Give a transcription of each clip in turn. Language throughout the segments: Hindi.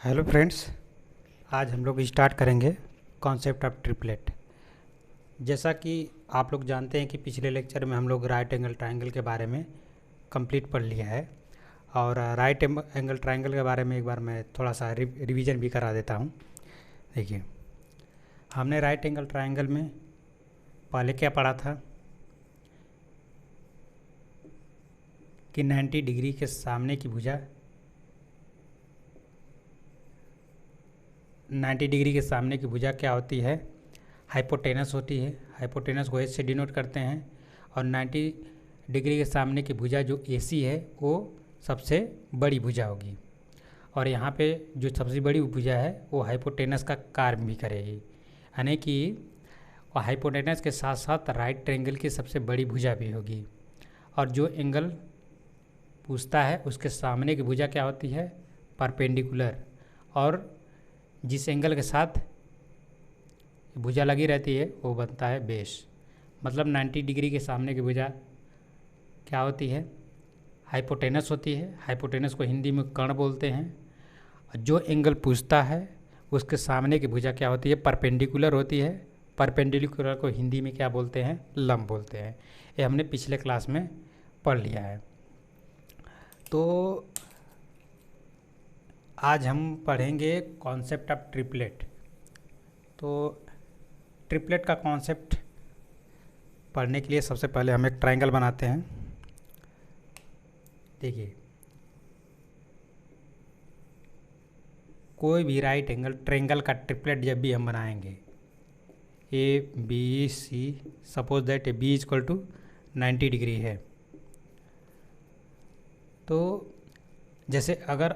हेलो फ्रेंड्स, आज हम लोग स्टार्ट करेंगे कॉन्सेप्ट ऑफ ट्रिपलेट। जैसा कि आप लोग जानते हैं कि पिछले लेक्चर में हम लोग राइट एंगल ट्रायंगल के बारे में कंप्लीट पढ़ लिया है। और राइट एंगल ट्रायंगल के बारे में एक बार मैं थोड़ा सा रिवीजन भी करा देता हूँ। देखिए, हमने राइट एंगल ट्रायंगल में पहले क्या पढ़ा था कि 90 डिग्री के सामने की भुजा 90 डिग्री के सामने की भुजा क्या होती है? हाइपोटेनस होती है। हाइपोटेनस को एच से डिनोट करते हैं। और 90 डिग्री के सामने की भुजा जो एसी है वो सबसे बड़ी भुजा होगी। और यहाँ पे जो सबसे बड़ी भुजा है वो हाइपोटेनस का कार्य भी करेगी, यानी कि हाइपोटेनस के साथ साथ राइट ट्रायंगल की सबसे बड़ी भुजा भी होगी। और जो एंगल पूछता है उसके सामने की भुजा क्या होती है? परपेंडिकुलर। और जिस एंगल के साथ भुजा लगी रहती है वो बनता है बेस। मतलब 90 डिग्री के सामने की भुजा क्या होती है? हाइपोटेनस होती है। हाइपोटेनस को हिंदी में कर्ण बोलते हैं। जो एंगल पूछता है उसके सामने की भुजा क्या होती है? परपेंडिकुलर होती है। परपेंडिकुलर को हिंदी में क्या बोलते हैं? लंब बोलते हैं। ये हमने पिछले क्लास में पढ़ लिया है। तो आज हम पढ़ेंगे कॉन्सेप्ट ऑफ ट्रिपलेट। तो ट्रिपलेट का कॉन्सेप्ट पढ़ने के लिए सबसे पहले हम एक ट्रायंगल बनाते हैं। देखिए, कोई भी राइट एंगल ट्रायंगल का ट्रिपलेट जब भी हम बनाएंगे, A B C, suppose that A B equal to 90 degree है, तो जैसे अगर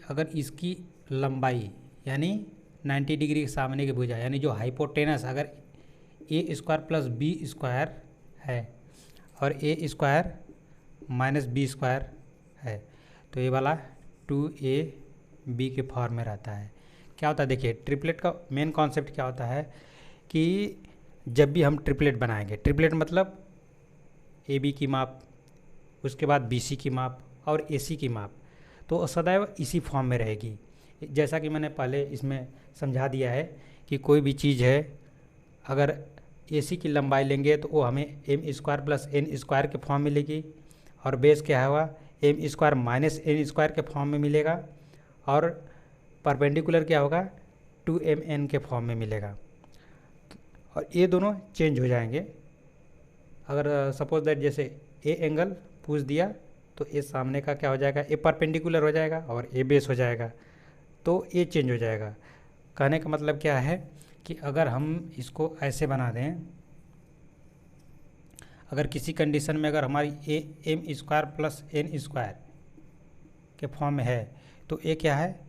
अगर इसकी लंबाई यानी 90 डिग्री के सामने की भुजा यानी जो हाइपोटेनस अगर ए स्क्वायर प्लस बी स्क्वायर है और ए स्क्वायर माइनस बी स्क्वायर है, तो ये वाला 2ab के फॉर्म में रहता है। क्या होता है? देखिए, ट्रिपलेट का मेन कॉन्सेप्ट क्या होता है कि जब भी हम ट्रिपलेट बनाएंगे, ट्रिपलेट मतलब ए बी की माप, उसके बाद बी सी की माप और ए सी की माप, तो सदैव इसी फॉर्म में रहेगी। जैसा कि मैंने पहले इसमें समझा दिया है कि कोई भी चीज़ है, अगर ए सी की लंबाई लेंगे तो वो हमें M square plus N square के फॉर्म में मिलेगी। और बेस क्या होगा? M square minus N square के फॉर्म में मिलेगा। और परपेंडिकुलर क्या होगा? 2mn के फॉर्म में मिलेगा। और ये दोनों चेंज हो जाएंगे। अगर सपोज दैट जैसे ए एंगल पूछ दिया तो ए सामने का क्या हो जाएगा? ए परपेंडिकुलर हो जाएगा और ए बेस हो जाएगा, तो ए चेंज हो जाएगा। कहने का मतलब क्या है कि अगर हम इसको ऐसे बना दें, अगर किसी कंडीशन में अगर हमारी A M square plus N square के फॉर्म में है तो ए क्या है?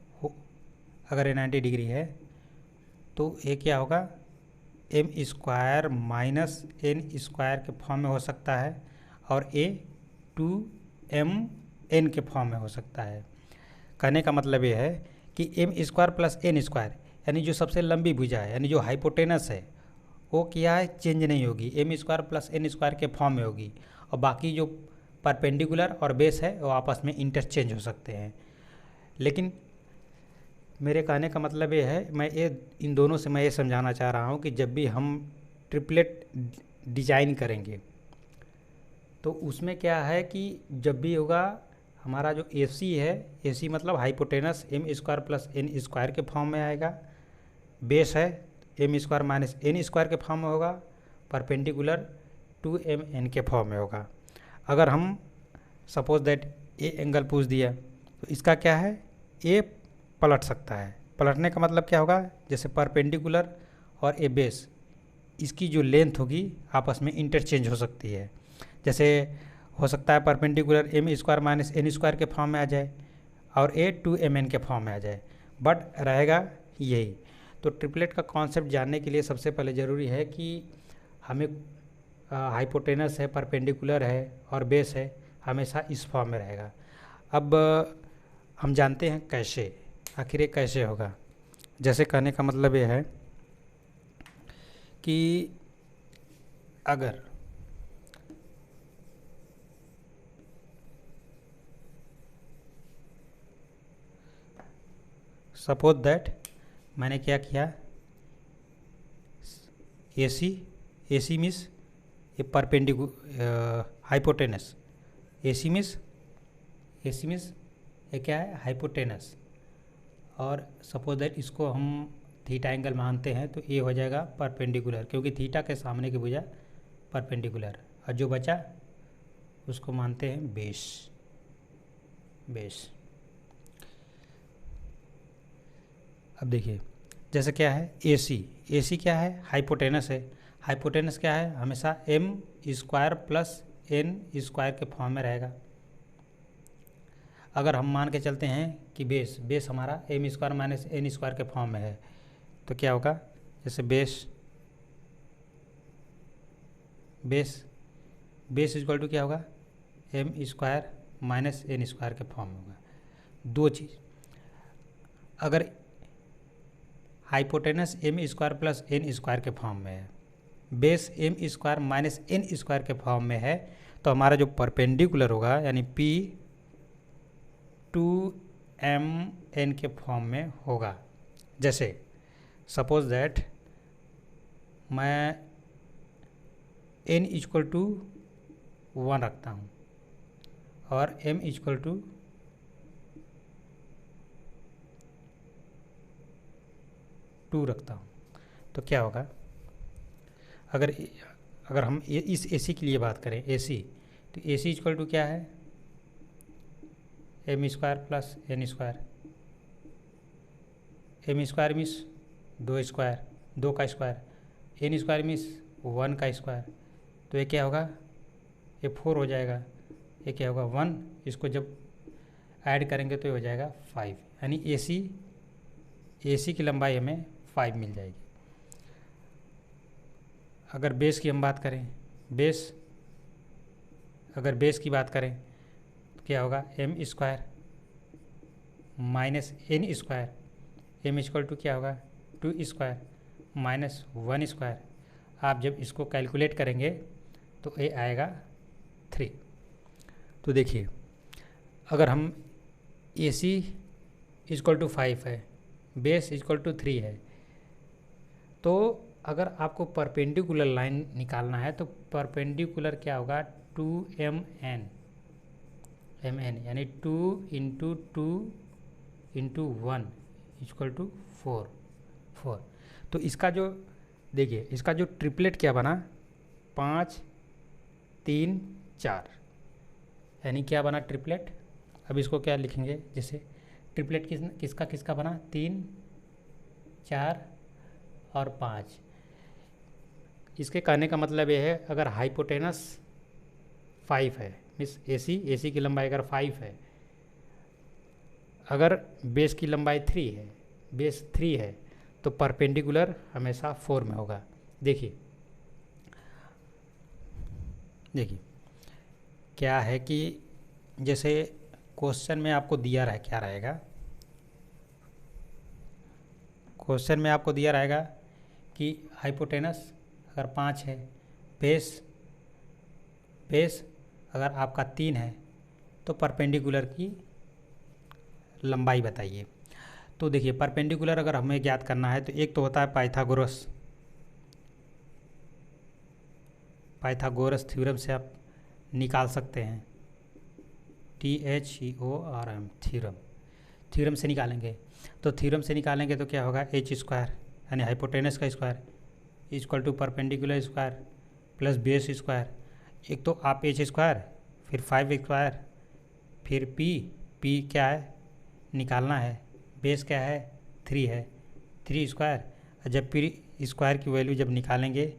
अगर ए 90 डिग्री है तो ए क्या होगा? M square minus N square के फॉर्म में हो सकता है और ए 2mn के फॉर्म में हो सकता है। कहने का मतलब ये है कि M square plus N square यानी जो सबसे लंबी भुजा है यानी जो हाइपोटेनस है वो क्या है? चेंज नहीं होगी, M square plus N square के फॉर्म में होगी। और बाकी जो परपेंडिकुलर और बेस है वो आपस में इंटरचेंज हो सकते हैं। लेकिन मेरे कहने का मतलब ये है, मैं ये इन दोनों से मैं ये समझाना चाह रहा हूँ कि जब भी हम ट्रिपलेट डिजाइन करेंगे तो उसमें क्या है कि जब भी होगा हमारा जो AC है, AC मतलब hypotenuse M square plus N square के फॉर्म में आएगा। बेस है M square minus N square के फॉर्म में होगा। परपेंडिकुलर 2mn के फॉर्म में होगा। अगर हम सपोज दैट ए एंगल पूछ दिया तो इसका क्या है? ए पलट सकता है। पलटने का मतलब क्या होगा? जैसे परपेंडिकुलर और ए बेस, इसकी जो लेंथ होगी आपस में इंटरचेंज हो सकती है। जैसे हो सकता है perpendicular M square minus N square के फॉर्म में आ जाए और ए 2mn के फॉर्म में आ जाए, बट रहेगा यही। तो ट्रिपलेट का कॉन्सेप्ट जानने के लिए सबसे पहले ज़रूरी है कि हमें हाइपोटेनस है, परपेंडिकुलर है और बेस है, हमेशा इस फॉर्म में रहेगा। अब हम जानते हैं कैसे, आखिर ये कैसे होगा। जैसे कहने का मतलब ये है कि अगर सपोज दैट मैंने क्या किया, AC मीन्स ये हाइपोटेनस, AC मीन्स ये क्या है, हाइपोटेनस। और सपोज दैट इसको हम थीटा एंगल मानते हैं तो ये हो जाएगा परपेंडिकुलर, क्योंकि थीटा के सामने की भुजा परपेंडिकुलर, और जो बचा उसको मानते हैं बेस। अब देखिए जैसे क्या है AC क्या है, हाइपोटेनस है। हाइपोटेनस क्या है, हमेशा m² प्लस n² के फॉर्म में रहेगा। अगर हम मान के चलते हैं कि बेस हमारा m² माइनस n² के फॉर्म में है, तो क्या होगा, जैसे बेस इक्वल टू क्या होगा, m² माइनस n² के फॉर्म में होगा। दो चीज़, अगर हाइपोटेनस m² प्लस n² के फॉर्म में है, बेस m² माइनस n² के फॉर्म में है, तो हमारा जो परपेंडिकुलर होगा यानी P 2mn के फॉर्म में होगा। जैसे सपोज दैट मैं n इक्वल टू 1 रखता हूँ और m इक्वल टू 2 रखता हूँ, तो क्या होगा, अगर हम इस AC के लिए बात करें, AC, तो AC इक्वल टू क्या है, m² plus n²। m² means 2 का स्क्वायर, n² मीन्स 1 का स्क्वायर, तो ये क्या होगा, ये 4 हो जाएगा। ये क्या होगा 1, इसको जब ऐड करेंगे तो ये हो जाएगा 5, यानी AC की लंबाई हमें 5 मिल जाएगी। अगर बेस की हम बात करें, अगर बेस की बात करें तो क्या होगा, m² minus n², m equal to क्या होगा 2² माइनस 1²। आप जब इसको कैलकुलेट करेंगे तो ये आएगा 3। तो देखिए अगर हम AC इक्वल टू 5 है, बेस इक्वल टू 3 है, तो अगर आपको परपेंडिकुलर लाइन निकालना है तो परपेंडिकुलर क्या होगा, 2mn यानी 2 इंटू 2 इंटू 1 इक्वल टू 4। तो इसका जो देखिए, इसका जो ट्रिपलेट क्या बना, 5 3 4, यानी क्या बना ट्रिपलेट। अब इसको क्या लिखेंगे, जैसे ट्रिपलेट किसका बना, 3 4 और 5। इसके कहने का मतलब ये है, अगर हाइपोटेनस 5 है, मीन्स AC की लंबाई अगर 5 है, अगर बेस की लंबाई 3 है, बेस 3 है, तो परपेंडिकुलर हमेशा 4 में होगा। देखिए क्या है कि जैसे क्वेश्चन में आपको दिया रहा है, क्या रहेगा, क्वेश्चन में आपको दिया रहेगा कि हाइपोटेनस अगर 5 है, बेस अगर आपका 3 है, तो परपेंडिकुलर की लंबाई बताइए। तो देखिए परपेंडिकुलर अगर हमें ज्ञात करना है तो एक तो होता है पाइथागोरस थ्योरम से आप निकाल सकते हैं, THEORM थ्योरम से निकालेंगे। तो थ्योरम से निकालेंगे तो क्या होगा, h² यानी हाइपोटेनस का square equal to perpendicular square plus base square. एक तो आप h² फिर 5² फिर p क्या है निकालना है, बेस क्या है 3 है, 3²। जब p स्क्वायर की वैल्यू जब निकालेंगे,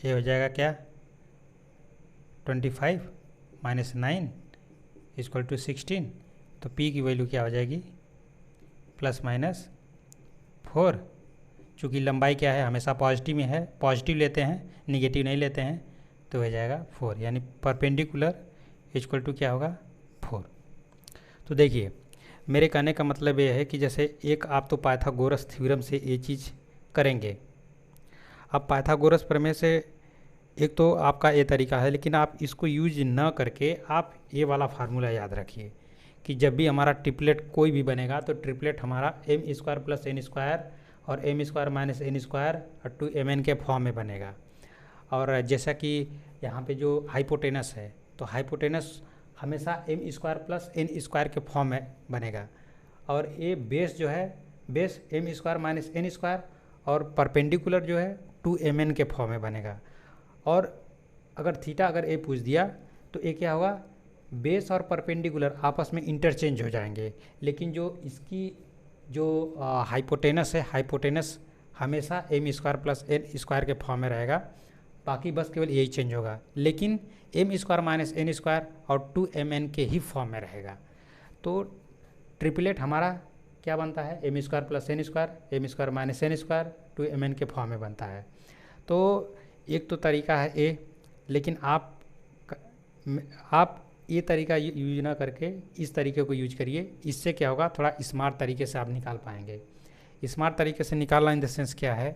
ये हो जाएगा क्या 25 माइनस 9 इक्वल टू 16। तो p की वैल्यू क्या हो जाएगी, प्लस माइनस 4। चूँकि लंबाई क्या है हमेशा पॉजिटिव में है, पॉजिटिव लेते हैं, निगेटिव नहीं लेते हैं, तो हो जाएगा 4, यानी परपेंडिकुलर इक्वल टू क्या होगा 4। तो देखिए मेरे कहने का मतलब ये है कि जैसे एक आप तो पाइथागोरस थ्योरम से ये चीज़ करेंगे। अब पाइथागोरस प्रमेय से एक तो आपका ये तरीका है, लेकिन आप इसको यूज ना करके आप ये वाला फार्मूला याद रखिए कि जब भी हमारा ट्रिपलेट कोई भी बनेगा तो ट्रिपलेट हमारा M square plus N square और m square minus N square और 2mn के फॉर्म में बनेगा। और जैसा कि यहाँ पे जो हाइपोटेनस है तो हाइपोटेनस हमेशा M square plus N square के फॉर्म में बनेगा। और ये बेस जो है base M square minus N square और परपेंडिकुलर जो है 2mn के फॉर्म में बनेगा। और अगर थीटा अगर ए पूछ दिया तो ये क्या होगा, बेस और परपेंडिकुलर आपस में इंटरचेंज हो जाएंगे, लेकिन जो इसकी जो हाइपोटेनस है हाइपोटेनस हमेशा M square plus N square के फॉर्म में रहेगा। बाकी बस केवल यही चेंज होगा, लेकिन M square minus N square और 2mn के ही फॉर्म में रहेगा। तो ट्रिपलेट हमारा क्या बनता है, M square plus N square M square minus N square 2mn के फॉर्म में बनता है। तो एक तो तरीका है ए, लेकिन आप ये तरीका यूज ना करके इस तरीके को यूज करिए। इससे क्या होगा, थोड़ा स्मार्ट तरीके से आप निकाल पाएंगे। स्मार्ट तरीके से निकालना इन द सेंस क्या है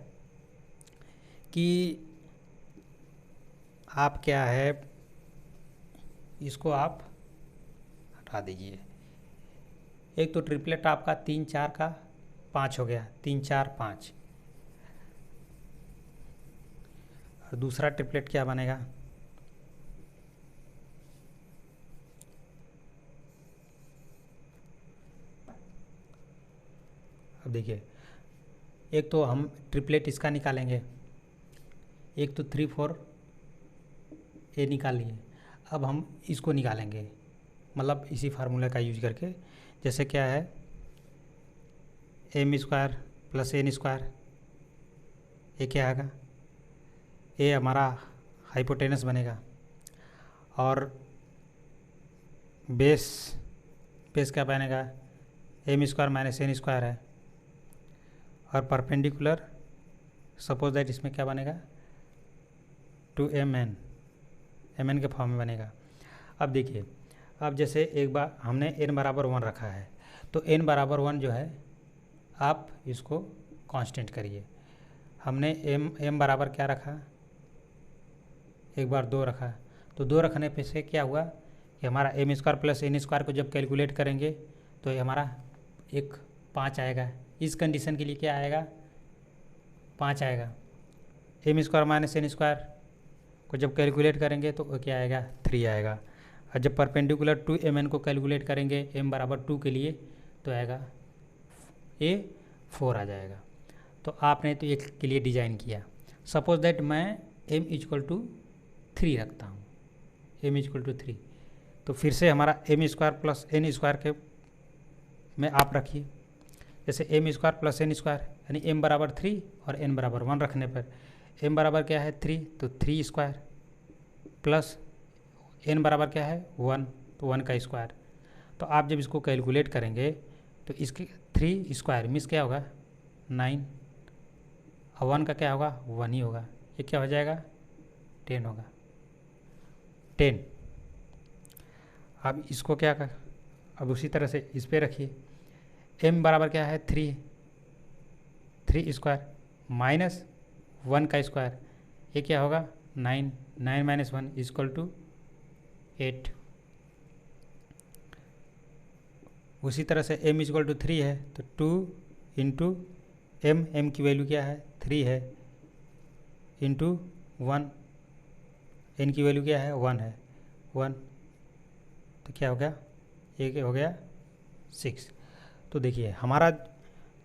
कि आप क्या है, इसको आप हटा दीजिए। एक तो ट्रिपलेट आपका 3 4 का 5 हो गया, 3 4 5। और दूसरा ट्रिपलेट क्या बनेगा, अब देखिए, एक तो हम ट्रिपलेट इसका निकालेंगे, एक तो 3 4 ये निकाल लिए। अब हम इसको निकालेंगे, मतलब इसी फार्मूला का यूज करके। जैसे क्या है, M square plus N square, ये क्या आएगा, ये हमारा हाइपोटेनस बनेगा। और बेस क्या बनेगा, M square minus N square है। और परपेंडिकुलर सपोज दैट इसमें क्या बनेगा, 2mn के फॉर्म में बनेगा। अब देखिए, अब जैसे एक बार हमने n बराबर 1 रखा है, तो n बराबर 1 जो है आप इसको कांस्टेंट करिए। हमने m बराबर क्या रखा, एक बार 2 रखा, तो 2 रखने पे से क्या हुआ कि हमारा M square plus N square को जब कैलकुलेट करेंगे तो ये हमारा एक 5 आएगा। इस कंडीशन के लिए क्या आएगा, 5 आएगा। M square minus N square को जब कैलकुलेट करेंगे तो क्या आएगा, 3 आएगा। और जब परपेंडिकुलर 2mn को कैलकुलेट करेंगे m बराबर 2 के लिए तो आएगा ये 4 आ जाएगा। तो आपने तो एक के लिए डिज़ाइन किया। सपोज दैट मैं m इक्वल टू 3 रखता हूँ, m इक्वल टू 3, तो फिर से हमारा M square plus N square के में आप रखिए। जैसे M square plus N square यानी m बराबर 3 और n बराबर 1 रखने पर m बराबर क्या है 3, तो 3 स्क्वायर प्लस n बराबर क्या है 1, तो 1 का स्क्वायर। तो आप जब इसको कैलकुलेट करेंगे तो इसके 3 स्क्वायर मीन्स क्या होगा 9, और 1 का क्या होगा 1 ही होगा। ये क्या हो जाएगा 10 होगा, 10। अब इसको क्या कर, अब उसी तरह से इस पर रखिए। m बराबर क्या है 3 स्क्वायर माइनस 1 का स्क्वायर, ये क्या होगा 9, 9 माइनस 1 इक्वल टू 8। उसी तरह से m इक्वल टू 3 है तो 2 इंटू m की वैल्यू क्या है 3 है, इंटू 1, n की वैल्यू क्या है 1 है, 1, तो क्या हो गया, ये हो गया 6। तो देखिए हमारा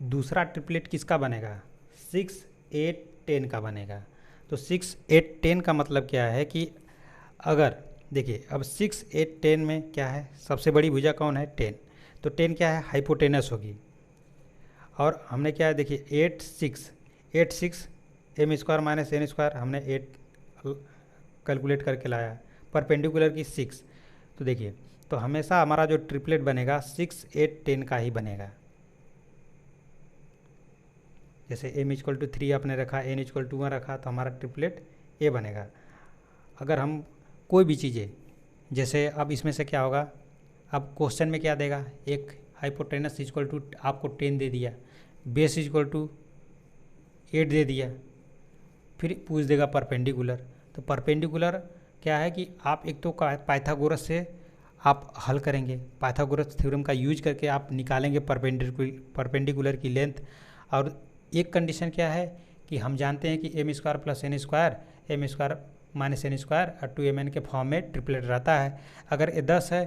दूसरा ट्रिपलेट किसका बनेगा, 6 8 10 का बनेगा। तो 6 8 10 का मतलब क्या है कि अगर देखिए अब 6 8 10 में क्या है, सबसे बड़ी भुजा कौन है 10, तो 10 क्या है हाइपोटेनस होगी। और हमने क्या है देखिए 8 6 M square minus N square हमने 8 कैलकुलेट करके लाया, परपेंडिकुलर की 6। तो देखिए तो हमेशा हमारा जो ट्रिपलेट बनेगा 6 8 10 का ही बनेगा। जैसे m इक्वल टू 3 आपने रखा, n इक्वल टू 1 रखा, तो हमारा ट्रिपलेट ये बनेगा। अगर हम कोई भी चीज़ें, जैसे अब इसमें से क्या होगा, अब क्वेश्चन में क्या देगा, एक हाइपोटेनस इक्वल टू आपको 10 दे दिया, बेस इक्वल टू 8 दे दिया, फिर पूछ देगा परपेंडिकुलर। तो परपेंडिकुलर क्या है कि आप एक तो पाइथागोरस से आप हल करेंगे, पाइथागोरस थ्योरम का यूज करके आप निकालेंगे परपेंडिकुलर की लेंथ। और एक कंडीशन क्या है कि हम जानते हैं कि M square plus N square M square minus N square और 2mn के फॉर्म में ट्रिपलेट रहता है। अगर ये 10 है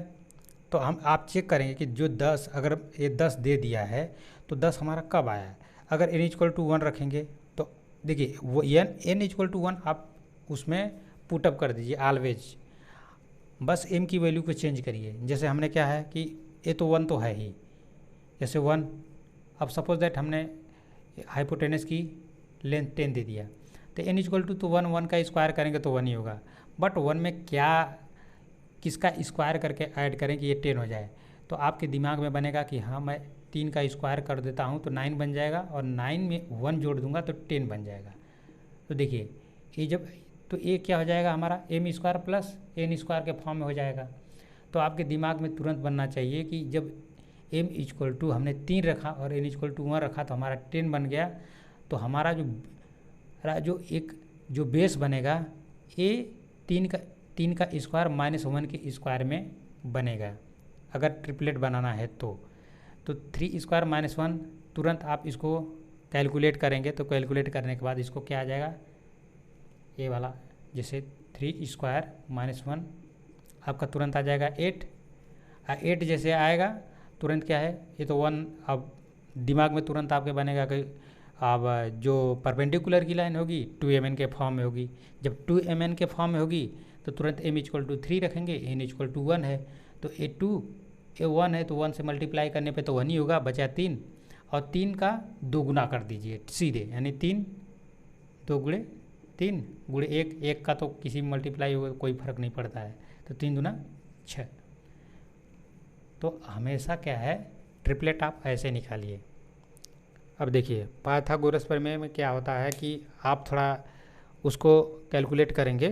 तो हम आप चेक करेंगे कि जो 10, अगर ये 10 दे दिया है तो 10 हमारा कब आया है। अगर n इक्वल टू 1 रखेंगे तो देखिए वो n इक्वल टू 1 आप उसमें पुटअप कर दीजिए ऑलवेज, बस m की वैल्यू को चेंज करिए। जैसे हमने क्या है कि ये तो 1 तो है ही, जैसे 1, अब सपोज दैट हमने हाइपोटेनस की लेंथ 10 दे दिया तो n इक्वल टू तो 1 का स्क्वायर करेंगे तो 1 ही होगा, बट 1 में क्या किसका स्क्वायर करके ऐड करें कि ये 10 हो जाए। तो आपके दिमाग में बनेगा कि हाँ मैं 3 का स्क्वायर कर देता हूँ तो 9 बन जाएगा, और 9 में 1 जोड़ दूंगा तो 10 बन जाएगा। तो देखिए ये जब, तो ये क्या हो जाएगा हमारा M square plus N square के फॉर्म में हो जाएगा। तो आपके दिमाग में तुरंत बनना चाहिए कि जब एम इक्वल टू हमने 3 रखा और एन इक्वल टू 1 रखा तो हमारा 10 बन गया। तो हमारा जो बेस बनेगा ये 3 का स्क्वायर माइनस 1 के स्क्वायर में बनेगा अगर ट्रिपलेट बनाना है तो 3 स्क्वायर माइनस 1, तुरंत आप इसको कैलकुलेट करेंगे तो कैलकुलेट करने के बाद इसको क्या आ जाएगा, ये वाला जैसे 3 स्क्वायर माइनस 1 आपका तुरंत आ जाएगा 8। 8 जैसे आएगा तुरंत क्या है, ये तो 1, अब दिमाग में तुरंत आपके बनेगा कि अब जो परपेंडिकुलर की लाइन होगी 2mn के फॉर्म में होगी। जब 2mn के फॉर्म में होगी तो तुरंत m इक्वल टू 3 रखेंगे, n इक्वल टू 1 है तो ये 1 है तो 1 से मल्टीप्लाई करने पे तो 1 ही होगा, बचा 3, और 3 का 2 गुना कर दीजिए सीधे, यानी 3 2 गुणे 3 गुणे 1 का तो किसी में मल्टीप्लाई होगा कोई फर्क नहीं पड़ता है, तो 3 दूना 6। तो हमेशा क्या है ट्रिपलेट आप ऐसे निकालिए। अब देखिए पाइथागोरस प्रमेय में क्या होता है कि आप थोड़ा उसको कैलकुलेट करेंगे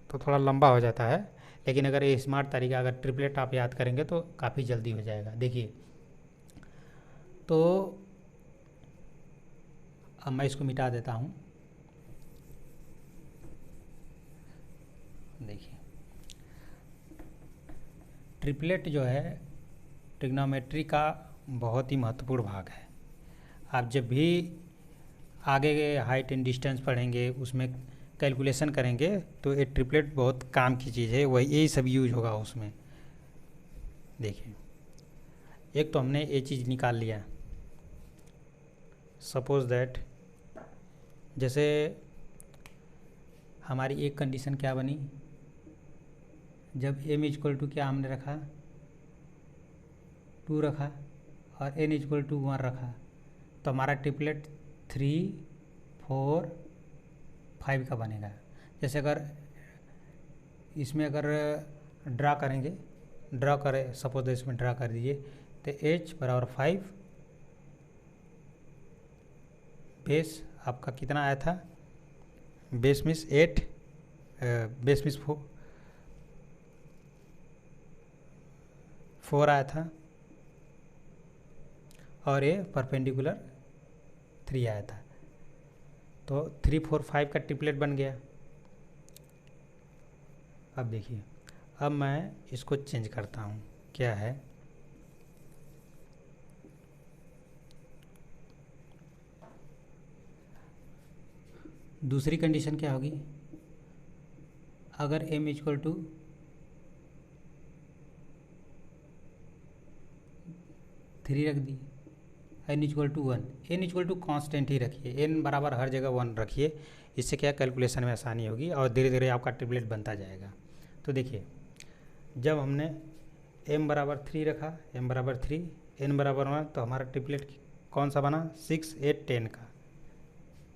तो थोड़ा लंबा हो जाता है, लेकिन अगर ये स्मार्ट तरीका अगर ट्रिपलेट आप याद करेंगे तो काफ़ी जल्दी हो जाएगा। देखिए तो अब मैं इसको मिटा देता हूँ। देखिए ट्रिपलेट जो है ट्रिग्नोमेट्री का बहुत ही महत्वपूर्ण भाग है। आप जब भी आगे के हाइट एंड डिस्टेंस पढ़ेंगे उसमें कैलकुलेशन करेंगे तो ये ट्रिपलेट बहुत काम की चीज़ है, वही यही सब यूज होगा उसमें। देखिए एक तो हमने ये चीज़ निकाल लिया, सपोज दैट जैसे हमारी एक कंडीशन क्या बनी, जब m इक्वल टू क्या हमने रखा 2 रखा और n इक्वल टू 1 रखा, तो हमारा ट्रिपलेट 3 4 5 का बनेगा। जैसे अगर इसमें अगर ड्रा करेंगे, ड्रा करें सपोज इसमें ड्रा कर दीजिए तो h बराबर 5, बेस आपका कितना आया था, बेस मीन्स 8, बेस मीन्स 4 आया था, और ये परपेंडिकुलर 3 आया था, तो 3 4 5 का ट्रिपलेट बन गया। अब देखिए अब मैं इसको चेंज करता हूँ, क्या है दूसरी कंडीशन क्या होगी, अगर m इक्वल टू 3 रख दी, n equal to 1, n equal to constant ही रखिए, n बराबर हर जगह 1 रखिए, इससे क्या कैलकुलेशन में आसानी होगी और धीरे धीरे आपका ट्रिपलेट बनता जाएगा। तो देखिए जब हमने m बराबर 3 रखा, m बराबर 3 n बराबर 1, तो हमारा ट्रिपलेट कौन सा बना 6 8 10 का,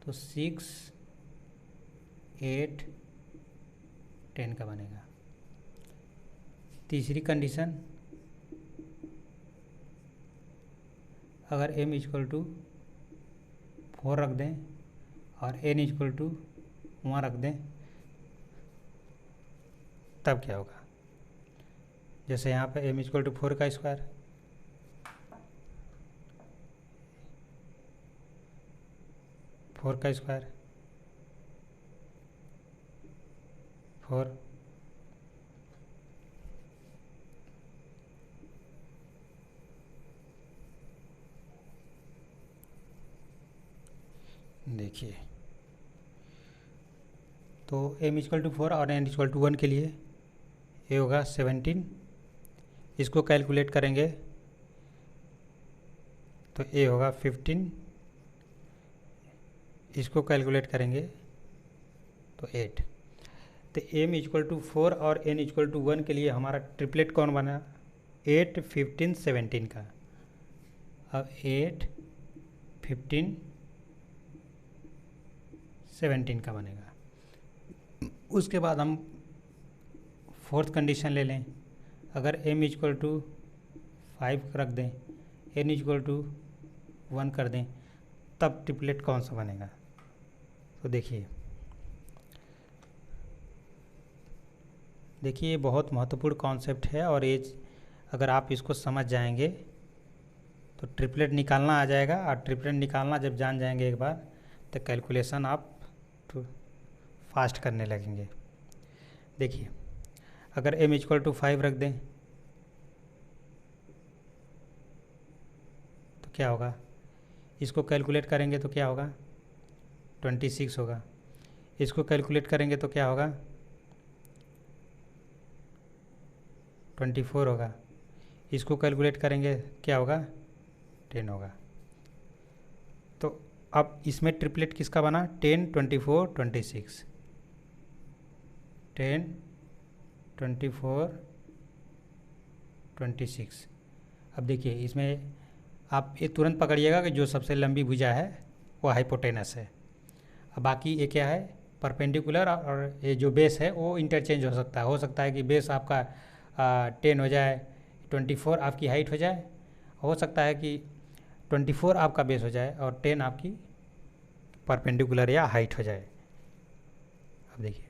तो 6 8 10 का बनेगा। तीसरी कंडीशन, अगर m इक्वल टू 4 रख दें और n इक्वल टू 1 रख दें, तब क्या होगा, जैसे यहाँ पे m इक्वल टू 4 का स्क्वायर, फोर का स्क्वायर 4, देखिए, तो m इक्वल टू 4 और n इक्वल टू 1 के लिए ये होगा 17। इसको कैलकुलेट करेंगे तो ये होगा 15। इसको कैलकुलेट करेंगे तो 8। तो m इक्वल टू 4 और n इक्वल टू 1 के लिए हमारा ट्रिपलेट कौन बना? 8, 15, 17 का। अब 8, 15, 17 का बनेगा। उसके बाद हम फोर्थ कंडीशन ले लें। अगर m इक्वल टू 5 रख दें, n इक्वल टू 1 कर दें, तब ट्रिपलेट कौन सा बनेगा? तो देखिए ये बहुत महत्वपूर्ण कॉन्सेप्ट है, और ये अगर आप इसको समझ जाएंगे तो ट्रिपलेट निकालना आ जाएगा। और ट्रिपलेट निकालना जब जान जाएंगे एक बार, तो कैलकुलेशन आप फास्ट करने लगेंगे। देखिए, अगर m इक्वल टू 5 रख दें तो क्या होगा? इसको कैलकुलेट करेंगे तो क्या होगा? 26 होगा। इसको कैलकुलेट करेंगे तो क्या होगा? 24 होगा। इसको कैलकुलेट करेंगे क्या होगा? 10 होगा। तो अब इसमें ट्रिपलेट किसका बना? 10, 24, 26। 10, 24, 26। अब देखिए, इसमें आप ये तुरंत पकड़िएगा कि जो सबसे लंबी भुजा है वो हाइपोटेनस है। अब बाकी ये क्या है? परपेंडिकुलर, और ये जो बेस है वो इंटरचेंज हो सकता है कि बेस आपका 10 हो जाए, 24 आपकी हाइट हो जाए। हो सकता है कि 24 आपका बेस हो जाए और 10 आपकी परपेंडिकुलर या हाइट हो जाए। अब देखिए,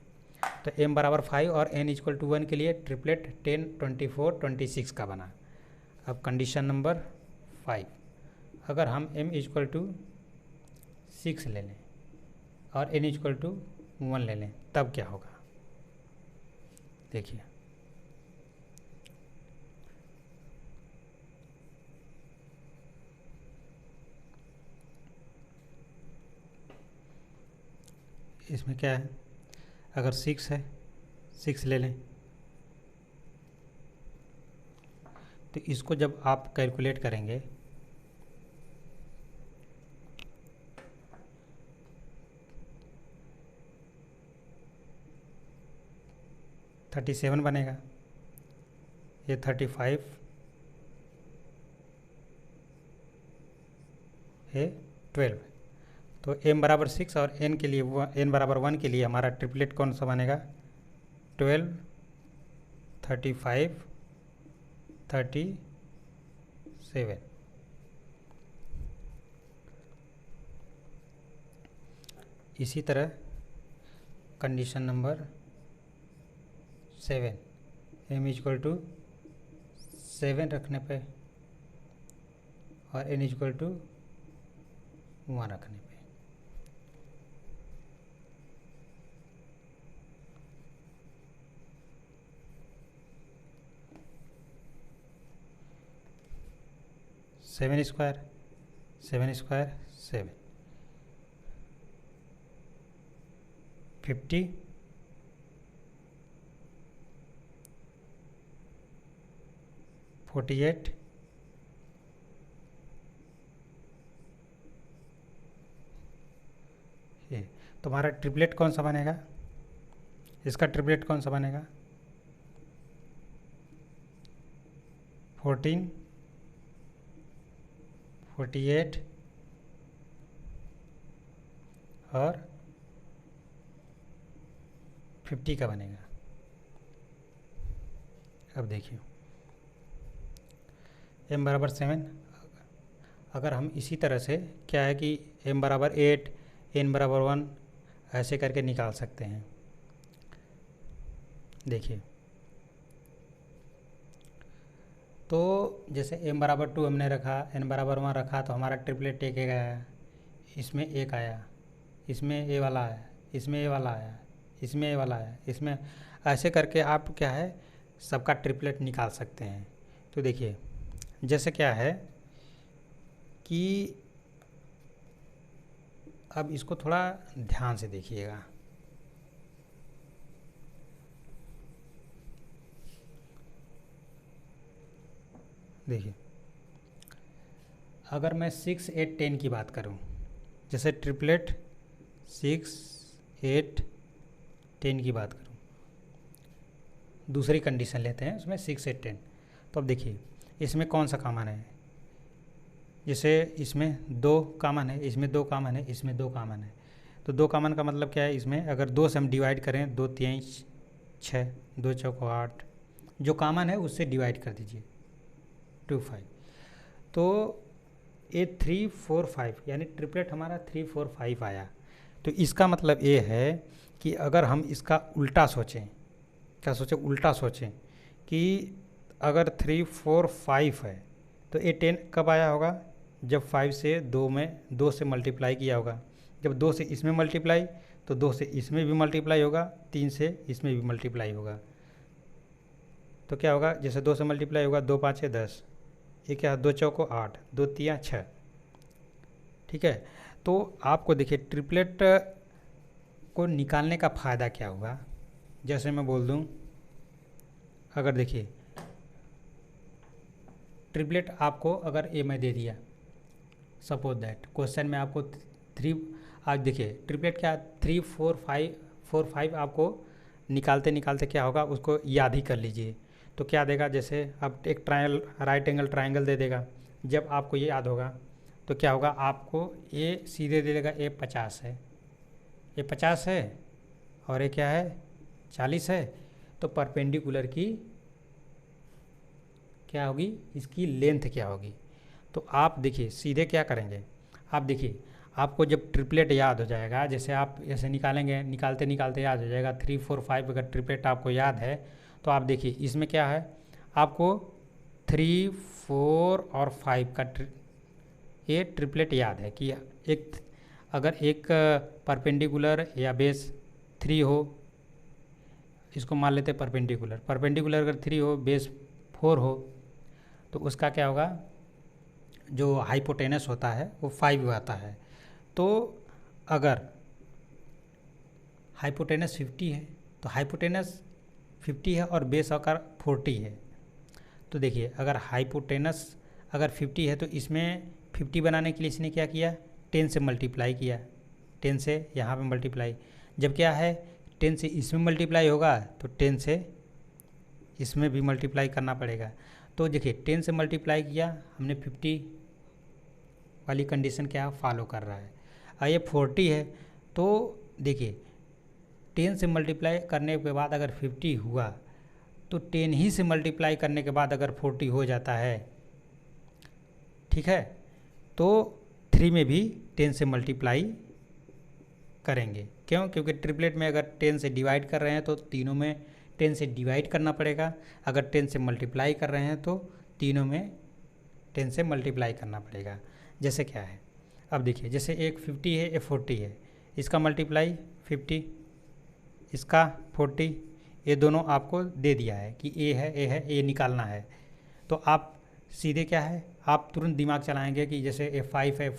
तो m बराबर 5 और n इक्वल टू 1 के लिए ट्रिपलेट 10, 24, 26 का बना। अब कंडीशन नंबर 5, अगर हम m इक्वल टू 6 ले लें और n इक्वल टू 1 ले लें, तब क्या होगा? देखिए, इसमें क्या है? अगर 6 है, 6 ले लें, तो इसको जब आप कैलकुलेट करेंगे तो 37 बनेगा। ये 35 है, 12। तो m बराबर 6 और n के लिए n बराबर 1 के लिए हमारा ट्रिपलेट कौन सा बनेगा? 12, 35, 37। इसी तरह condition number 7, m equal to 7 रखने पे और n इक्वल टू 1 रखने पे। सेवन स्क्वायर 7, 50, 48, ये तो हमारा ट्रिपलेट कौन सा बनेगा? इसका ट्रिपलेट कौन सा बनेगा? 14, 48 और 50 का बनेगा। अब देखिए, m बराबर 7, अगर हम इसी तरह से क्या है कि m बराबर 8, n बराबर 1 ऐसे करके निकाल सकते हैं। देखिए, तो जैसे m बराबर 2 हमने रखा, n बराबर 1 रखा, तो हमारा ट्रिपलेट एक आया, इसमें एक आया, इसमें ए वाला आया, इसमें ए वाला आया, इसमें ए वाला आया, इसमें ऐसे करके आप क्या है सबका ट्रिपलेट निकाल सकते हैं। तो देखिए, जैसे क्या है कि अब इसको थोड़ा ध्यान से देखिएगा। देखिए, अगर मैं 6, 8, 10 की बात करूं, जैसे ट्रिपलेट 6, 8, 10 की बात करूं, दूसरी कंडीशन लेते हैं उसमें 6, 8, 10। तो अब देखिए इसमें कौन सा कॉमन है, जैसे इसमें 2 कॉमन है, इसमें 2 कॉमन है, इसमें 2 कॉमन है। तो 2 कॉमन का मतलब क्या है, इसमें अगर 2 से हम डिवाइड करें, 2 3 6, 2 चौको 8, जो कॉमन है उससे डिवाइड कर दीजिए 2 5। तो ये 3 4 5 यानी ट्रिपलेट हमारा 3 4 5 आया। तो इसका मतलब ये है कि अगर हम इसका उल्टा सोचें, क्या सोचें, उल्टा सोचें कि अगर 3 4 5 है तो ये 10 कब आया होगा, जब 5 से 2 से मल्टीप्लाई किया होगा। जब 2 से इसमें मल्टीप्लाई तो 2 से इसमें भी मल्टीप्लाई होगा, 3 से इसमें भी मल्टीप्लाई होगा। तो क्या होगा, जैसे 2 से मल्टीप्लाई होगा, 2 5 10, ये क्या है, 2 चौको 8, 2 3 6। ठीक है, तो आपको देखिए ट्रिपलेट को निकालने का फ़ायदा क्या हुआ। जैसे मैं बोल दूं, अगर देखिए ट्रिपलेट आपको अगर ए में दे दिया, सपोज दैट क्वेश्चन में आपको 3, आज देखिए ट्रिपलेट क्या 3 4 5 आपको निकालते निकालते क्या होगा, उसको याद ही कर लीजिए। तो क्या देगा, जैसे अब एक ट्रायंगल, राइट एंगल ट्रायंगल दे देगा। जब आपको ये याद होगा तो क्या होगा, आपको ये सीधे दे देगा, ये 50 है, ये 50 है और ये क्या है 40 है। तो परपेंडिकुलर की क्या होगी, इसकी लेंथ क्या होगी। तो आप देखिए सीधे क्या करेंगे, आप देखिए आपको जब ट्रिपलेट याद हो जाएगा, जैसे आप ऐसे निकालेंगे, निकालते निकालते याद हो जाएगा 3 4 5 अगर ट्रिपलेट आपको याद है तो आप देखिए इसमें क्या है, आपको 3 4 और 5 का ये ट्रिपलेट याद है कि एक, अगर एक परपेंडिकुलर या बेस 3 हो, इसको मान लेते हैं परपेंडिकुलर, परपेंडिकुलर अगर 3 हो, बेस 4 हो, तो उसका क्या होगा, जो हाइपोटेनस होता है वो 5 आता है। तो अगर हाइपोटेनस 50 है तो हाइपोटेनस 50 है और बेस आकार 40 है। तो देखिए अगर हाइपोटेनस अगर 50 है तो इसमें 50 बनाने के लिए इसने क्या किया, 10 से मल्टीप्लाई किया, 10 से यहाँ पे मल्टीप्लाई। जब क्या है 10 से इसमें मल्टीप्लाई होगा तो 10 से इसमें भी मल्टीप्लाई करना पड़ेगा। तो देखिए 10 से मल्टीप्लाई किया हमने, 50 वाली कंडीशन क्या फॉलो कर रहा है। और ये 40 है तो देखिए 10 से मल्टीप्लाई करने के बाद अगर 50 हुआ तो 10 ही से मल्टीप्लाई करने के बाद अगर 40 हो जाता है, ठीक है, तो 3 में भी 10 से मल्टीप्लाई करेंगे। क्यों, क्योंकि ट्रिपलेट में अगर 10 से डिवाइड कर रहे हैं तो तीनों में 10 से डिवाइड करना पड़ेगा, अगर 10 से मल्टीप्लाई कर रहे हैं तो तीनों में 10 से मल्टीप्लाई करना पड़ेगा। जैसे क्या है, अब देखिए जैसे एक 50 है, एक 40 है, इसका मल्टीप्लाई 50, इसका 40, ये दोनों आपको दे दिया है कि ए है, ए निकालना है। तो आप सीधे क्या है, आप तुरंत दिमाग चलाएंगे कि जैसे A5 है,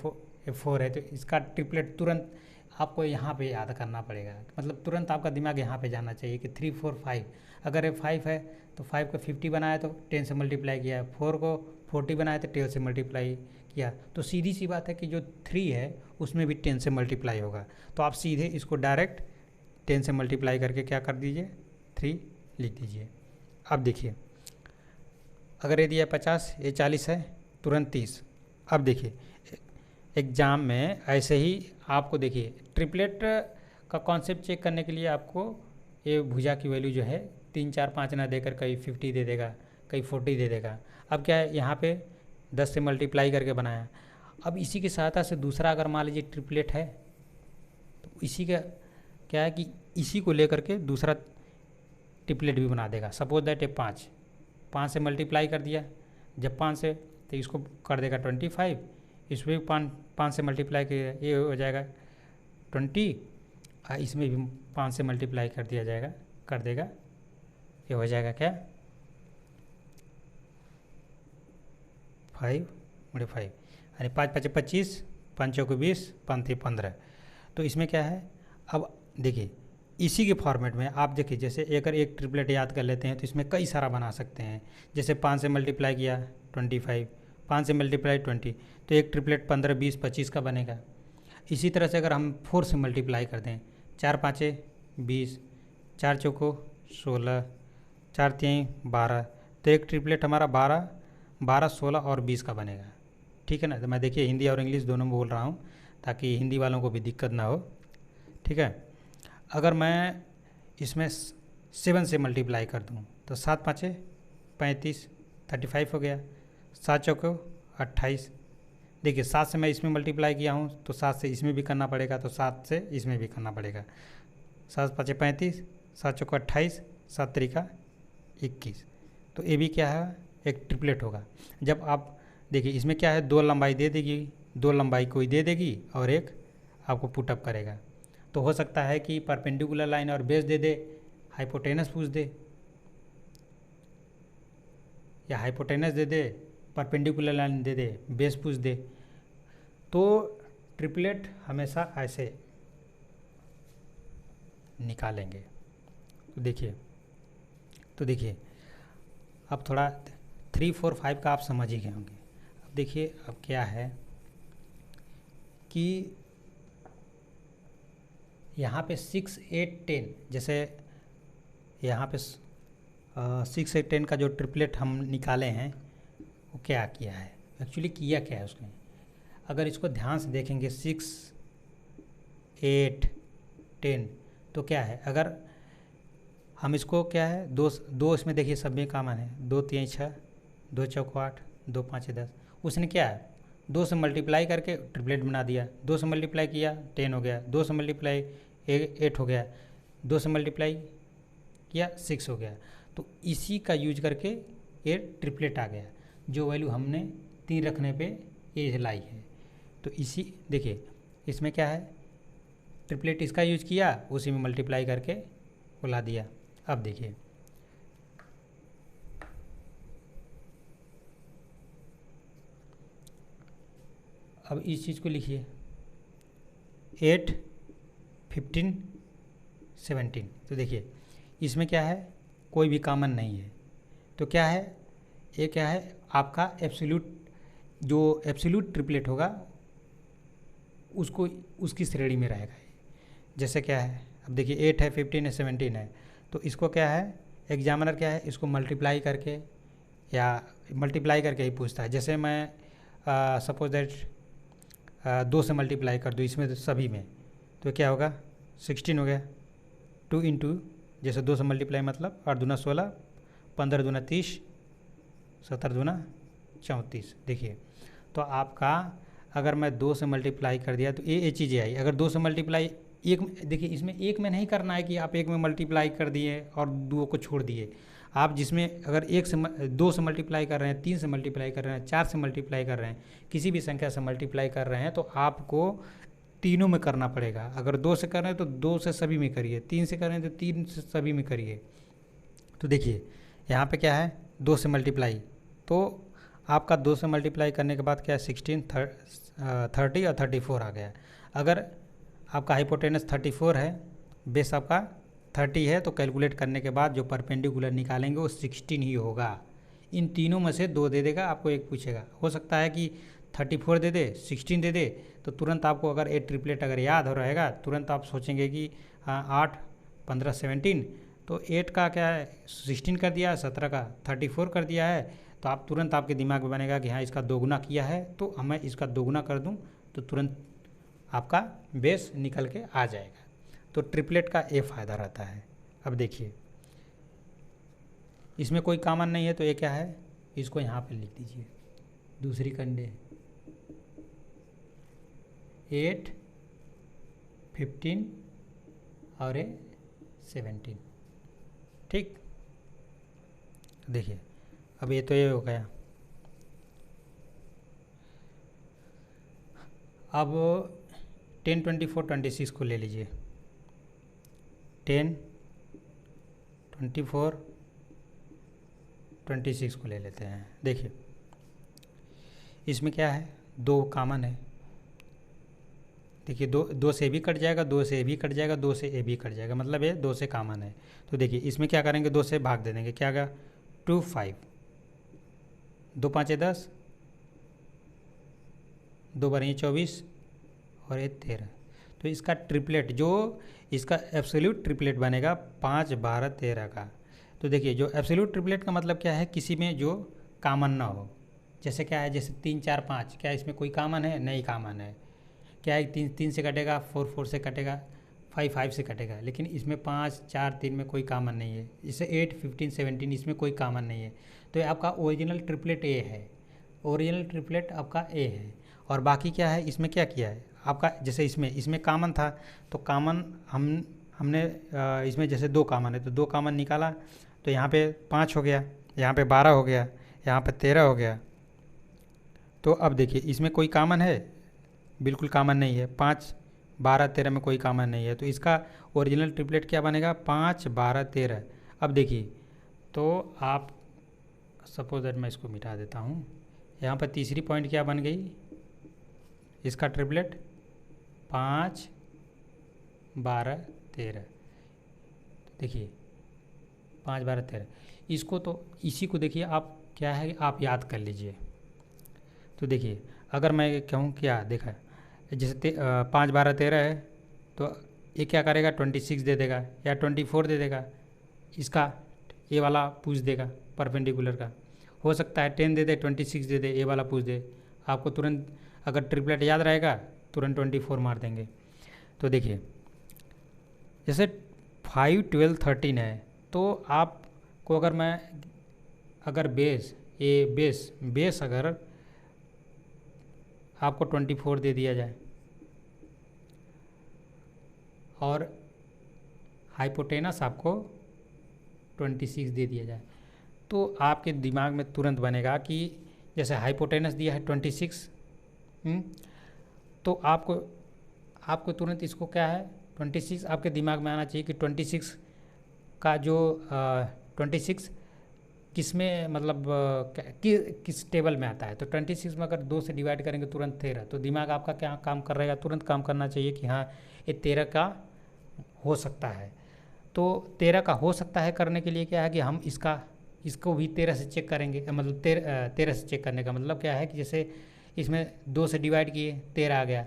A4 है, तो इसका ट्रिपलेट तुरंत आपको यहाँ पे याद करना पड़ेगा। मतलब तुरंत आपका दिमाग यहाँ पे जाना चाहिए कि 3 4 5, अगर A5 है तो 5 को 50 बनाया तो 10 से मल्टीप्लाई किया, 4 को 40 बनाया तो 10 से मल्टीप्लाई किया। तो सीधी सी बात है कि जो 3 है उसमें भी 10 से मल्टीप्लाई होगा। तो आप सीधे इसको डायरेक्ट 10 से मल्टीप्लाई करके क्या कर दीजिए, 3 लिख दीजिए। अब देखिए अगर ये दिया 50, ये 40 है, तुरंत 30। अब देखिए एग्ज़ाम में ऐसे ही आपको देखिए ट्रिपलेट का कॉन्सेप्ट चेक करने के लिए आपको ये भुजा की वैल्यू जो है 3 4 5 ना देकर कहीं 50 दे देगा, कहीं 40 दे देगा। अब क्या है, यहाँ पे 10 से मल्टीप्लाई करके बनाया। अब इसी की सहायता से दूसरा अगर मान लीजिए ट्रिपलेट है तो इसी का क्या है कि इसी को लेकर के दूसरा ट्रिपलेट भी बना देगा। सपोज दैट ये 5 से मल्टीप्लाई कर दिया, जब 5 से तो इसको कर देगा 25, इसमें भी 5 से मल्टीप्लाई किया, ये हो जाएगा 20, और इसमें भी 5 से मल्टीप्लाई कर दिया जाएगा, कर देगा, ये हो जाएगा क्या 5 × 5 यानी 5 × 5 = 25, 5 × 20, 5 × 15। तो इसमें क्या है, अब देखिए इसी के फॉर्मेट में आप देखिए, जैसे अगर एक ट्रिपलेट याद कर लेते हैं तो इसमें कई सारा बना सकते हैं। जैसे 5 से मल्टीप्लाई किया 25, 5 से मल्टीप्लाई 20, तो एक ट्रिपलेट 15, 20, 25 का बनेगा। इसी तरह से अगर हम 4 से मल्टीप्लाई कर दें, 4 पाँचे 20, 4 चौको 16, 4 तीन 12, तो एक ट्रिपलेट हमारा 12, 12, 16 और 20 का बनेगा। ठीक है ना। तो मैं देखिए हिंदी और इंग्लिश दोनों में बोल रहा हूँ ताकि हिंदी वालों को भी दिक्कत ना हो। ठीक है। अगर मैं इसमें 7 से मल्टीप्लाई कर दूँ तो 7 पाँचे 35, 35 हो गया, 7 चौको 28। देखिए 7 से मैं इसमें मल्टीप्लाई किया हूँ तो 7 से इसमें भी करना पड़ेगा, तो 7 से इसमें भी करना पड़ेगा। 7 पाँचे 35, 7 चौको 28, 7 तरीका 21। तो ये भी क्या है, एक ट्रिपलेट होगा। जब आप देखिए इसमें क्या है, 2 लंबाई दे देगी, 2 लंबाई कोई दे देगी और एक आपको पुटअप करेगा। तो हो सकता है कि परपेंडिकुलर लाइन और बेस दे दे, हाइपोटेनस पूछ दे, या हाइपोटेनस दे दे, परपेंडिकुलर लाइन दे दे, बेस पूछ दे। तो ट्रिपलेट हमेशा ऐसे निकालेंगे। तो देखिए अब थोड़ा 3, 4, 5 का आप समझ ही गए होंगे। अब देखिए अब क्या है कि यहाँ पे 6, 8, 10, जैसे यहाँ पे 6, 8, 10 का जो ट्रिपलेट हम निकाले हैं वो क्या किया है, एक्चुअली किया क्या है उसने। अगर इसको ध्यान से देखेंगे 6, 8, 10, तो क्या है, अगर हम इसको क्या है, दो इसमें देखिए सब में कॉमन है, 2 3 6, 2 चौको 8, 2 5 10। उसने क्या है 2 से मल्टीप्लाई करके ट्रिपलेट बना दिया, 2 से मल्टीप्लाई किया 10 हो गया, 2 से मल्टीप्लाई 8 हो गया, 2 से मल्टीप्लाई किया 6 हो गया। तो इसी का यूज करके ये ट्रिपलेट आ गया, जो वैल्यू हमने 3 रखने पे ये लाई है। तो इसी देखिए इसमें क्या है, ट्रिपलेट इसका यूज किया, उसी में मल्टीप्लाई करके वो ला दिया। अब देखिए अब इस चीज़ को लिखिए 8, 15, 17। तो देखिए इसमें क्या है, कोई भी कॉमन नहीं है। तो क्या है, ये क्या है आपका एब्सोल्यूट, जो एब्सोल्यूट ट्रिपलेट होगा उसको उसकी श्रेणी में रहेगा। जैसे क्या है, अब देखिए 8 है, 15 है, 17 है, तो इसको क्या है एग्जामिनर क्या है, इसको मल्टीप्लाई करके या मल्टीप्लाई करके ही पूछता है। जैसे मैं सपोज दैट 2 से मल्टीप्लाई कर दूँ इसमें तो सभी में, तो क्या होगा 16 हो गया। 2 इंटू जैसे 2 से मल्टीप्लाई मतलब 8 दूना 16, 15 दूना 30, 17 दूना 34। देखिए तो आपका अगर मैं 2 से मल्टीप्लाई कर दिया तो ये चीज़ें आई। अगर 2 से मल्टीप्लाई एक, देखिए इसमें एक में नहीं करना है कि आप एक में मल्टीप्लाई कर दिए और 2 को छोड़ दिए। आप जिसमें अगर 2 से मल्टीप्लाई कर रहे हैं, 3 से मल्टीप्लाई कर रहे हैं, 4 से मल्टीप्लाई कर रहे हैं, किसी भी संख्या से मल्टीप्लाई कर रहे हैं, तो आपको तीनों में करना पड़ेगा। अगर 2 से कर रहे हैं तो 2 से सभी में करिए, 3 से कर रहे हैं तो 3 से सभी में करिए। तो देखिए यहाँ पे क्या है 2 से मल्टीप्लाई, तो आपका 2 से मल्टीप्लाई करने के बाद क्या है 16, 30 और 34 आ गया। अगर आपका हाइपोटेनस 34 है, बेस आपका 30 है, तो कैलकुलेट करने के बाद जो परपेंडिकुलर निकालेंगे वो 16 ही होगा। इन तीनों में से 2 दे देगा, आपको एक पूछेगा। हो सकता है कि 34 दे दे, 16 दे दे, तो तुरंत आपको अगर ए ट्रिपलेट अगर याद हो रहेगा, तुरंत आप सोचेंगे कि हाँ 8, 15, 17, तो 8 का क्या है 16 कर दिया है, 17 का 34 कर दिया है, तो आप तुरंत आपके दिमाग में बनेगा कि हाँ इसका दोगुना किया है, तो मैं इसका दोगुना कर दूं तो तुरंत आपका बेस निकल के आ जाएगा। तो ट्रिपलेट का ये फ़ायदा रहता है। अब देखिए इसमें कोई कॉमन नहीं है, तो ये क्या है, इसको यहाँ पे लिख दीजिए दूसरी कंडे 8, 15 और 17। ठीक, देखिए अब ये तो ये हो गया। अब 10, 24, 26 को ले लीजिए। 10, 24, 26 को ले लेते हैं। देखिए इसमें क्या है 2 कॉमन है, देखिए दो से भी कट जाएगा, दो से भी कट जाएगा, दो से ए भी कट जाएगा, मतलब ये दो से कॉमन है। तो देखिए इसमें क्या करेंगे, दो से भाग दे देंगे, क्या आएगा 2 5, 2 5 10, 2 बार 24 और 1 13। तो इसका ट्रिपलेट, जो इसका एब्सोल्यूट ट्रिपलेट बनेगा 5 12 13 का। तो देखिए जो एब्सोल्यूट ट्रिपलेट का मतलब क्या है, किसी में जो कॉमन ना हो। जैसे क्या है, जैसे 3 4 5, क्या इसमें कोई कॉमन है? नहीं कॉमन है। क्या है, 3 3 से कटेगा, 4 4 से कटेगा, 5 5 से कटेगा, लेकिन इसमें 5 4 3 में कोई कॉमन नहीं है। इससे 8 15 17 इसमें कोई कॉमन नहीं है। तो ये आपका ओरिजिनल ट्रिपलेट ए है, ओरिजिनल ट्रिपलेट आपका ए है। और बाकी क्या है, इसमें क्या किया है आपका, जैसे इसमें कॉमन था, तो कॉमन हमने इसमें जैसे 2 कॉमन है तो 2 कॉमन निकाला, तो यहाँ पे 5 हो गया, यहाँ पे 12 हो गया, यहाँ पे 13 हो गया। तो अब देखिए इसमें कोई कॉमन है? बिल्कुल कॉमन नहीं है। 5 12 13 में कोई कॉमन नहीं है, तो इसका ओरिजिनल ट्रिपलेट क्या बनेगा? 5 12 13। अब देखिए, तो आप सपोज दैट मैं इसको मिटा देता हूँ। यहाँ पर तीसरी पॉइंट क्या बन गई, इसका ट्रिपलेट 5 12 13। देखिए 5 12 13, इसको तो इसी को देखिए आप, क्या है आप याद कर लीजिए। तो देखिए अगर मैं कहूँ क्या, देखा जैसे 5 12 13 है, तो ये क्या करेगा 26 दे देगा या 24 दे देगा। इसका ये वाला पूछ देगा परपेंडिकुलर का, हो सकता है 10 दे दे, 26 दे दे, ये वाला पूछ दे। आपको तुरंत अगर ट्रिपलेट याद रहेगा तुरंत 24 मार देंगे। तो देखिए जैसे 5 12 13 है, तो आपको अगर मैं अगर बेस अगर आपको 24 दे दिया जाए और हाइपोटेनस आपको 26 दे दिया जाए, तो आपके दिमाग में तुरंत बनेगा कि जैसे हाइपोटेनस दिया है 26, तो आपको तुरंत इसको क्या है 26 आपके दिमाग में आना चाहिए कि 26 का जो 26 किस में मतलब किस टेबल में आता है। तो 26 में अगर 2 से डिवाइड करेंगे तुरंत 13, तो दिमाग आपका क्या काम कर रहेगा, तुरंत काम करना चाहिए कि हाँ ये 13 का हो सकता है। तो 13 का हो सकता है करने के लिए क्या है कि हम इसको भी 13 से चेक करेंगे। मतलब 13 से चेक करने का मतलब क्या है कि जैसे इसमें 2 से डिवाइड किए 13 आ गया,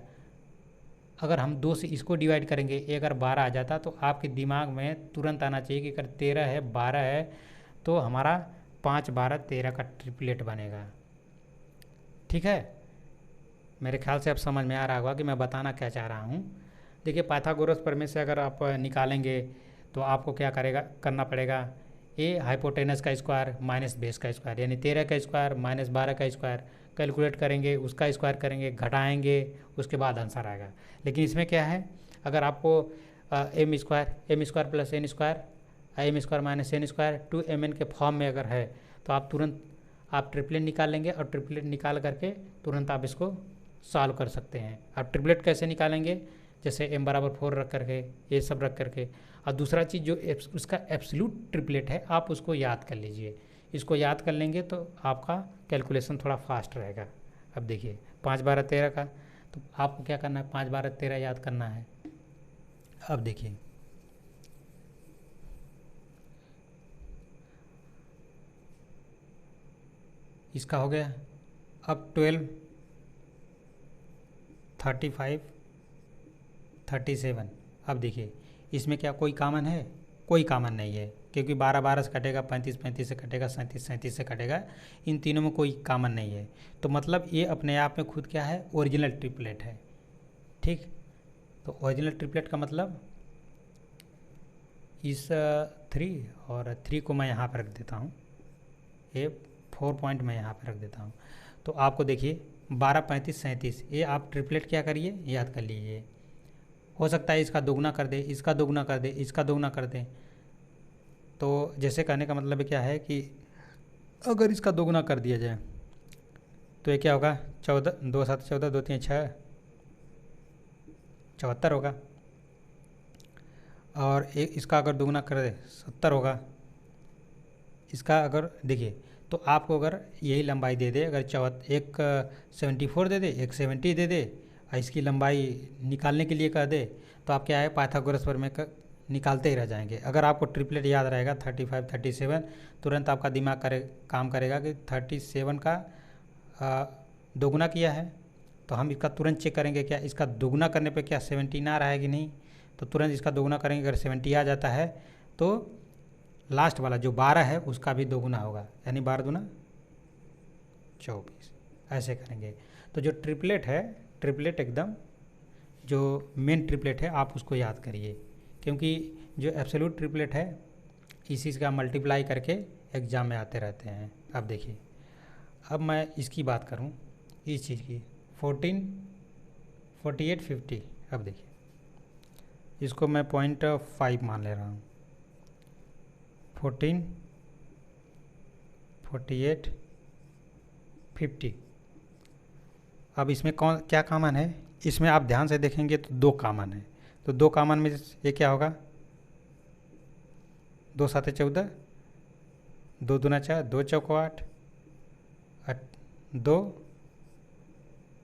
अगर हम 2 से इसको डिवाइड करेंगे, ये अगर 12 आ जाता, तो आपके दिमाग में तुरंत आना चाहिए कि अगर 13 है 12 है तो हमारा 5 12 13 का ट्रिपलेट बनेगा। ठीक है, मेरे ख्याल से अब समझ में आ रहा होगा कि मैं बताना क्या चाह रहा हूँ। देखिए पाइथागोरस प्रमेय से अगर आप निकालेंगे तो आपको क्या करना पड़ेगा, ए हाइपोटेनस का स्क्वायर माइनस बेस का स्क्वायर, यानी 13 का स्क्वायर माइनस 12 का स्क्वायर कैलकुलेट करेंगे, उसका स्क्वायर करेंगे, घटाएंगे, उसके बाद आंसर आएगा। लेकिन इसमें क्या है, अगर आपको M square plus N square, M square minus N square 2mn के फॉर्म में अगर है, तो आप तुरंत आप ट्रिपलेट निकाल लेंगे और ट्रिपलेट निकाल करके तुरंत आप इसको सॉल्व कर सकते हैं। आप ट्रिपलेट कैसे निकालेंगे, जैसे m बराबर 4 रख करके, ये सब रख करके। और दूसरा चीज़ जो उसका एब्सोल्यूट ट्रिपलेट है, आप उसको याद कर लीजिए। इसको याद कर लेंगे तो आपका कैलकुलेशन थोड़ा फास्ट रहेगा। अब देखिए 5 12 13 का, तो आपको क्या करना है, 5 12 13 याद करना है। अब देखिए इसका हो गया। अब 12 35 37। अब देखिए इसमें क्या कोई कॉमन है? कोई कॉमन नहीं है, क्योंकि 12 12 से कटेगा, 35 35 से कटेगा, 37 37 से कटेगा, इन तीनों में कोई कॉमन नहीं है। तो मतलब ये अपने आप में खुद क्या है, ओरिजिनल ट्रिपलेट है। ठीक, तो ओरिजिनल ट्रिपलेट का मतलब इस 3 और 3 को मैं यहाँ पर रख देता हूँ, ये 4 पॉइंट मैं यहाँ पर रख देता हूँ। तो आपको देखिए 12 35 37, ये आप ट्रिपलेट क्या करिए, याद कर लीजिए। हो सकता है इसका दोगुना कर दे, इसका दोगुना कर दे, इसका दोगुना कर दे। तो जैसे कहने का मतलब क्या है कि अगर इसका दोगुना कर दिया जाए तो ये क्या होगा, 14 2 7 14 2 3 6 74 होगा। और एक इसका अगर दोगुना कर दे 70 होगा। इसका अगर देखिए, तो आपको अगर यही लंबाई दे दे, अगर एक 74 दे दे, एक 70 दे दे, इसकी लंबाई निकालने के लिए कह दे तो आप क्या है पाइथागोरस प्रमेय का निकालते ही रह जाएंगे। अगर आपको ट्रिपलेट याद रहेगा 35 37, तुरंत आपका दिमाग काम करेगा कि 37 का दोगुना किया है, तो हम इसका तुरंत चेक करेंगे क्या इसका दोगुना करने पे क्या 17 आ रहा है कि नहीं। तो तुरंत इसका दोगुना करेंगे, अगर 70 आ जाता है तो लास्ट वाला जो 12 है उसका भी दोगुना होगा, यानी 12 दूना 24, ऐसे करेंगे। तो जो ट्रिपलेट है, ट्रिपलेट एकदम जो मेन ट्रिपलेट है आप उसको याद करिए, क्योंकि जो एब्सोल्यूट ट्रिपलेट है इसी का मल्टीप्लाई करके एग्ज़ाम में आते रहते हैं। अब देखिए, अब मैं इसकी बात करूं इस चीज़ की 14 48 50। अब देखिए इसको मैं 0.5 मान ले रहा हूँ। 14 48 50। अब इसमें क्या कॉमन है, इसमें आप ध्यान से देखेंगे तो 2 कॉमन है। तो 2 कॉमन में ये क्या होगा, 2 7 14, 2 दूना 4, 2 चौको 8, 2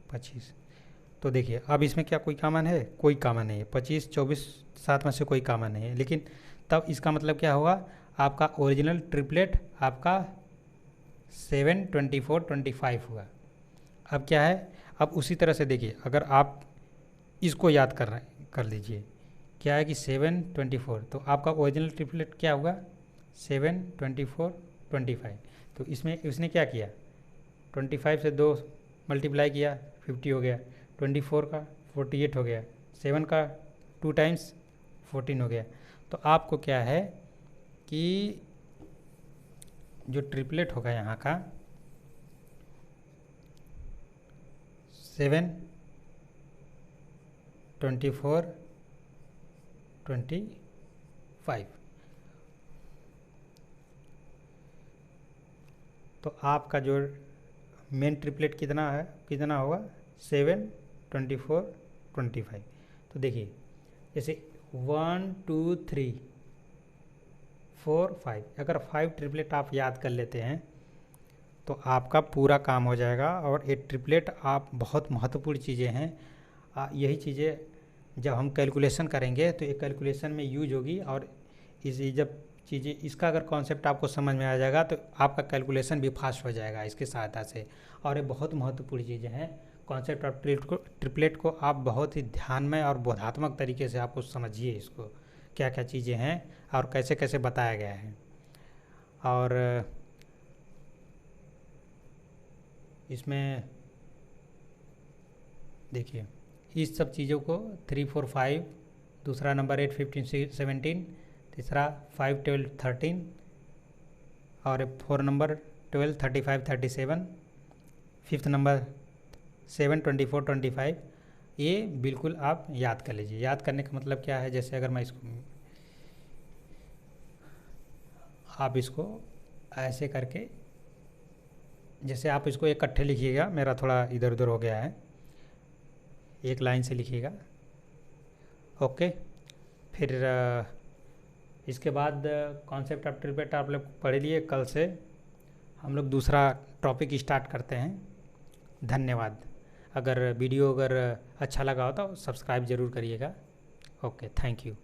25। तो देखिए अब इसमें क्या कोई कॉमन है, कोई कॉमन नहीं है। 25 24 7 में से कोई कॉमन नहीं है, लेकिन तब इसका मतलब क्या होगा, आपका ओरिजिनल ट्रिपलेट आपका 7 24 25 हुआ। अब क्या है, अब उसी तरह से देखिए, अगर आप इसको याद कर लीजिए, क्या है कि 7 24, तो आपका ओरिजिनल ट्रिपलेट क्या हुआ 7 24 25। तो इसमें उसने क्या किया, 25 से 2 मल्टीप्लाई किया 50 हो गया, 24 का 48 हो गया, 7 का 2 टाइम्स 14 हो गया। तो आपको क्या है कि जो ट्रिपलेट होगा यहाँ का 7 24 25। तो आपका जो मेन ट्रिपलेट कितना होगा 7 24 25। तो देखिए जैसे 1 2 3 4 5, अगर 5 ट्रिपलेट आप याद कर लेते हैं तो आपका पूरा काम हो जाएगा। और ये ट्रिपलेट आप बहुत महत्वपूर्ण चीज़ें हैं, यही चीज़ें जब हम कैलकुलेशन करेंगे तो ये कैलकुलेशन में यूज होगी। और जब चीज़ें इसका अगर कॉन्सेप्ट आपको समझ में आ जाएगा तो आपका कैलकुलेशन भी फास्ट हो जाएगा इसकी सहायता से। और ये बहुत महत्वपूर्ण चीज़ें हैं। कॉन्सेप्ट ऑफ ट्रिपलेट को आप बहुत ही ध्यान में और बोधात्मक तरीके से आपको समझिए, इसको क्या क्या चीज़ें हैं और कैसे कैसे बताया गया है। और इसमें देखिए इस सब चीज़ों को 3 4 5, दूसरा नंबर 8 15 17, तीसरा 5 12 13, और 4 नंबर 12 35 37, फिफ्थ नंबर 7 24 25। ये बिल्कुल आप याद कर लीजिए। याद करने का मतलब क्या है, जैसे अगर मैं इसको आप इसको ऐसे करके, जैसे आप इसको इकट्ठे लिखिएगा, मेरा थोड़ा इधर उधर हो गया है, एक लाइन से लिखिएगा। ओके, फिर इसके बाद कॉन्सेप्ट ऑफ ट्रिपलेट आप लोग पढ़ लिए। कल से हम लोग दूसरा टॉपिक स्टार्ट करते हैं। धन्यवाद। अगर वीडियो अच्छा लगा हो तो सब्सक्राइब ज़रूर करिएगा। Okay, thank you.